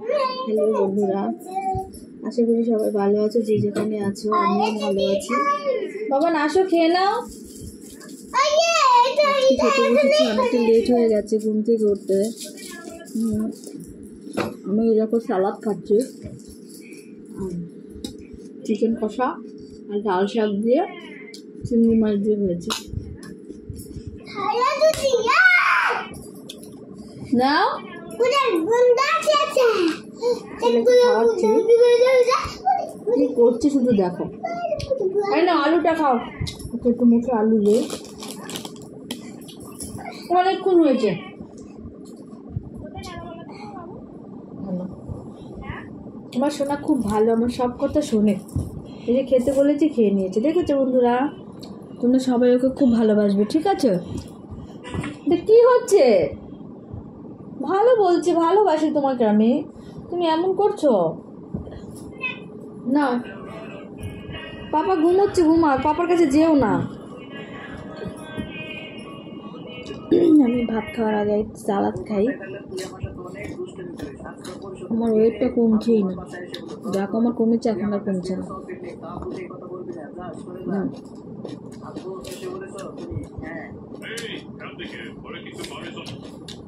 Hello বন্ধুরা, আশা করি সবাই ভালো আছো। যে যেখানে আছো আমিও ভালো আছি। বাবা আসো, খেয়ে নাও। খেতে বসেছি, অনেকটা লেট হয়ে গেছে ঘুম থেকে উঠতে। আমি এরকম সালাদ খাচ্ছি, চিকেন কষা আর ডাল শাক দিয়ে চিংড়ি মাছ দিয়ে হয়েছে। নাও কি করছি শুধু দেখো। না আলুটা খাও, একটু মুখে আলু দিয়ে। অনেকক্ষণ হয়েছে। আমার সোনা খুব ভালো, আমার সব কথা শোনে। এই যে খেতে বলেছি খেয়ে নিয়েছে, দেখেছো বন্ধুরা? তোমরা সবাই ওকে খুব ভালোবাসবে, ঠিক আছে? কি হচ্ছে? ভালো বলছি, ভালোবাসি তোমাকে আমি। তুমি এমন করছো না। পাপা ঘুমোচ্ছে, ঘুমা, পাপার কাছে যেও না। আমি ভাত খাওয়ার আগে সালাদ খাই। আমার ওয়েটটা কমছেই না, দেখো আমার কমেছে, এখন আর কমছে না।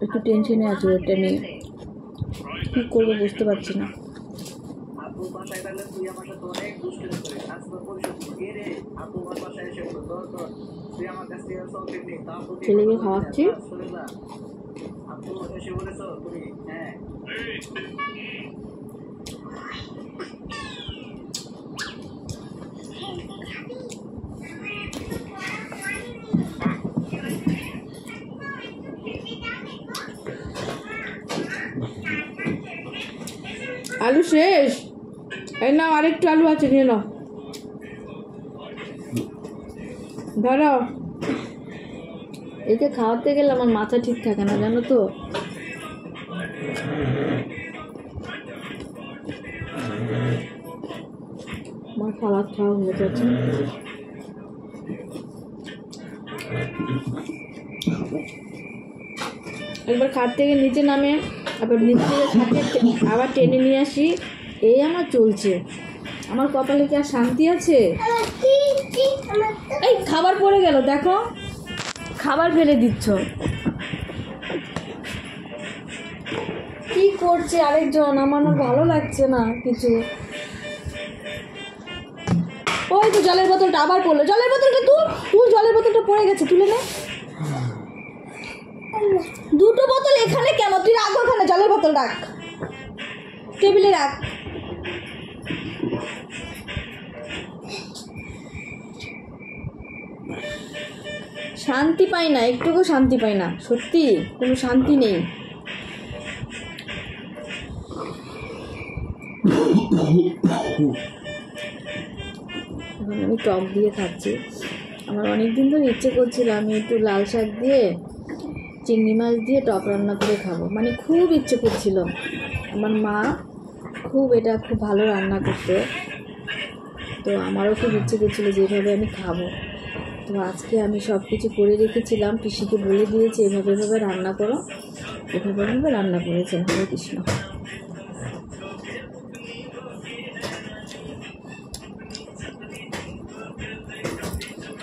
একটু টেনশনে আছে ওয়েটটা নিয়ে, কি করবো বুঝতে পারছি না। ছেলেকে খাওয়াচ্ছি। আলু শেষ, এই নাও আরেকটু আলু আছে, নিয়ে নাও। ধরো, এতে খাওয়াতে গেলে আমার মাথা ঠিক থাকে না, জানো তো। আমার সালাদ খাওয়া হয়ে যাচ্ছে। একবার খাট থেকে নিচে নামে, আবার নিচে থেকে আবার টেনে নিয়ে আসি, এই আমার চলছে। আমার কপালে কি আর শান্তি আছে? এই খাবার পড়ে গেল, দেখো খাবার ফেলে দিচ্ছ। কি করছে আরেকজন? আমার না ভালো লাগছে না কিছু। ওই তো জলের বোতলটা আবার পড়লো, জলের বোতলটা তুল, জলের বোতলটা পড়ে গেছে, তুলে নে। দুটো বোতল এখানে কেন? তুই রাখ ওখানে, জলের বোতল রাখ, টেবিলে রাখ। শান্তি পাই না, একটুকু শান্তি পাই না, সত্যি কোনো শান্তি নেই। এখন আমি টক দিয়ে খাচ্ছি। আমার অনেকদিন ধরে ইচ্ছে করছিল আমি একটু লাল শাক দিয়ে চিংড়ি মাছ দিয়ে টক রান্না করে খাবো, মানে খুব ইচ্ছে করছিল। আমার মা খুব ভালো রান্না করতো, তো আমারও খুব ইচ্ছে করছিল যেভাবে আমি খাবো। তো আজকে আমি সব কিছু করে রেখেছিলাম, পিসিকে বলে দিয়েছি এভাবে রান্না করো, এভাবে রান্না করেছে। হরে কৃষ্ণ।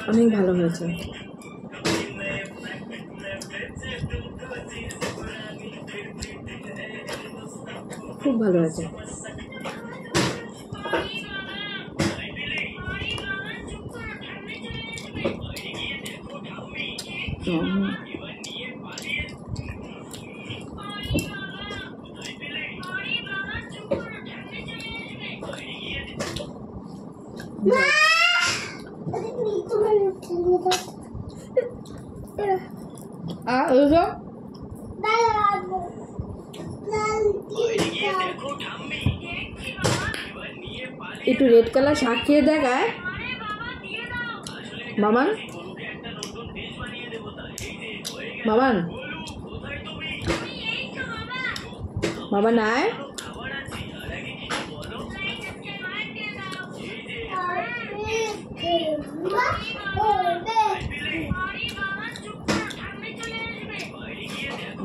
অনেক ভালো হয়েছে, খুব ভালো হয়েছে। একটু রেড কালার শাক খেয়ে দেখায় বাবান, বাবা নাই।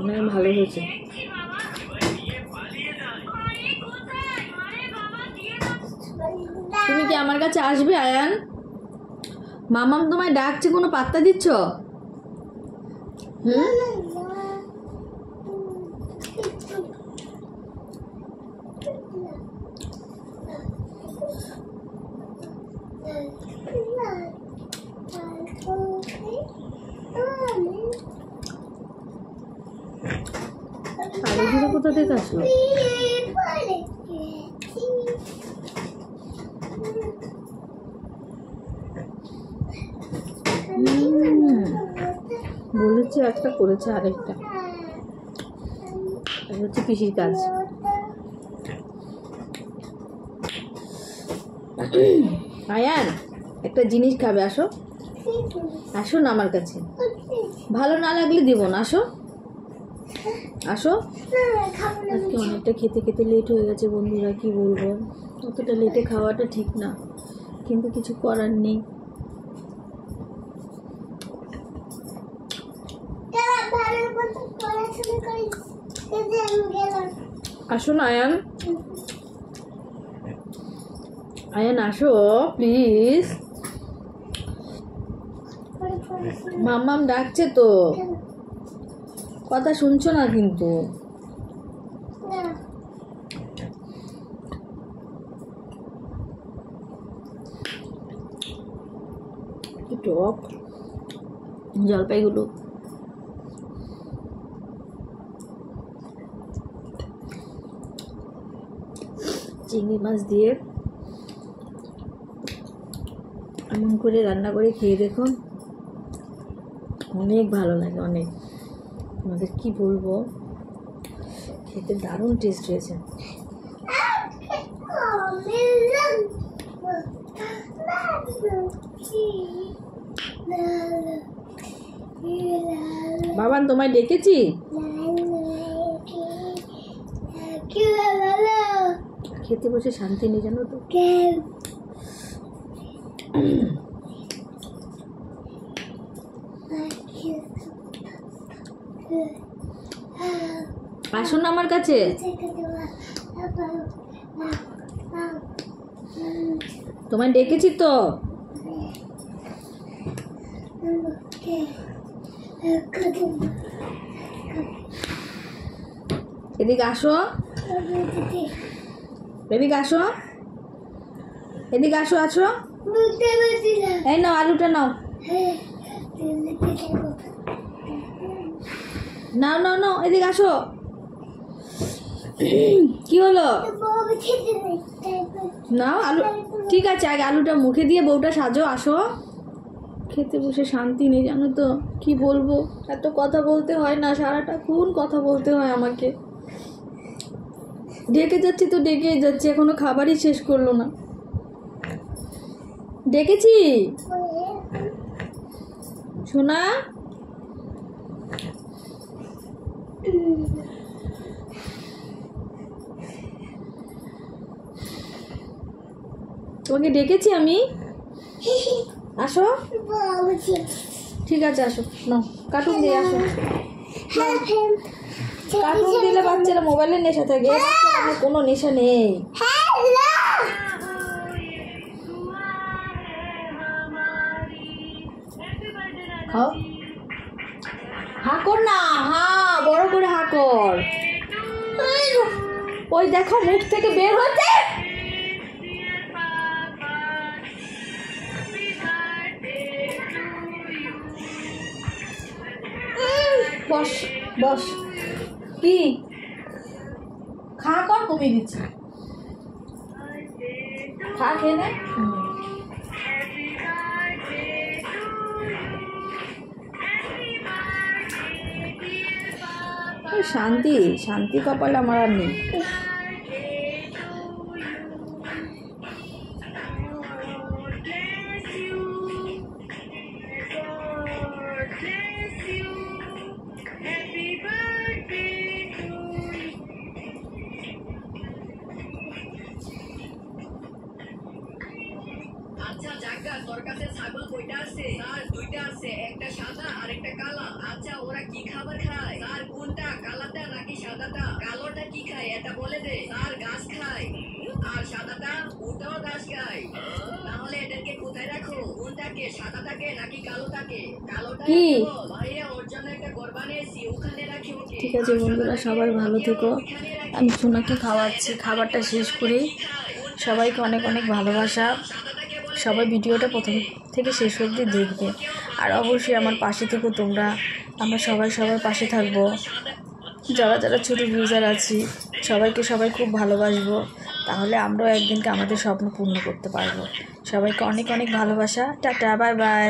অনেক ভালো হয়েছে। তুমি কি আমার কাছে আসবে আয়ান? মামাম তোমায় ডাকছে, কোনো পাত্তা দিচ্ছ? আলু কোথা থেকে আসলো? বলেছে একটা, করেছে আরেকটা। হচ্ছে পিসির কাজ। আয়ান একটা জিনিস খাবে, আসো আসো না আমার কাছে। ভালো না লাগলে দিব না, আসো আসো। আজকে অনেকটা খেতে খেতে লেট হয়ে গেছে বন্ধুরা, কি বলবো, অতটা লেটে খাওয়াটা ঠিক না, কিন্তু কিছু করার নেই। আসো না আয়ান, আয়ান আসো প্লিজ। মাম্মাম ডাকছে তো, কথা শুনছো না কিন্তু। টক জলপাইগুলো চিংড়ি মাছ দিয়ে এমন করে রান্না করে খেয়ে দেখুন, অনেক ভালো লাগে, অনেক। আমাদের কি বলবো, খেতে দারুণ টেস্ট হয়েছে। বাবান তোমায় ডেকেছি, খেতে বসে শান্তি নেই জানো তো। আসুন না আমার কাছে। তোমায় ডেকেছি তো। এদিকে আসো, এদিকে আসো, এদিকে আসো, আসো। এই নাও আলুটা নাও, নাও নাও নাও, এদিকে আসো। কি হলো? নাও আলু, ঠিক আছে, আগে আলুটা মুখে দিয়ে বউটা সাজো, আসো। খেতে বসে শান্তি নেই জানো তো, কি বলবো, এত কথা বলতে হয় না, সারাটা খুন কথা বলতে হয় আমাকে। ডেকে যাচ্ছি তো ডেকেই যাচ্ছি, এখনো খাবারই শেষ করলো না। ডেকেছি সোনা, তোমাকে ডেকেছি আমি, আসো। ঠিক আছে আসো, নাও কার্টুন দিয়ে আসো। কার্টুন দিলে বাচ্চারা মোবাইলের নেশা থাকে, আমার কোনো নেশা নেই। খাও, হা কর না, হা বড় করে হা কর। ওই দেখো মুখ থেকে বের হচ্ছে। বস বস, কি খা কর, কমিয়ে দিচ্ছি, খা খেয়ে নে। শান্তি শান্তি কপাল আমার আর নেই। আচ্ছা জাগা, তোর কাছে ছাগল কয়টা আছে? স্যার দুইটা আছে, একটা সাদা আর একটা কালা। আচ্ছা ওরা কি খাবার খায়? স্যার কোনটা, কালাটা নাকি সাদাটা? কালোটা কি খায় এটা বলে দে। স্যার ঘাস খায়। আর সাদাটা? ওটাও ঘাস খায়। থাকে, সাদা থাকে নাকি কালো থাকে? কালোটা কি? ভাইয়া ওর জন্য একটা কোরবানি এসি, ওখানে রাখি ওকে। ঠিক আছে বন্ধুরা, সবাই ভালো থেকো। আমি সোনাকে খাওয়াচ্ছি, খাবারটা শেষ করেই সবাইকে অনেক অনেক ভালোবাসা। সবাই ভিডিওটা প্রথম থেকে শেষ অবধি দেখবে, আর অবশ্যই আমার পাশে থেকো তোমরা। আমরা সবাই পাশে থাকবো। যারা যারা ছোটো ইউজার আছি সবাই খুব ভালোবাসবো, তাহলে আমরাও একদিনকে আমাদের স্বপ্ন পূর্ণ করতে পারবো। সবাইকে অনেক অনেক ভালোবাসা। Tata, bye bye.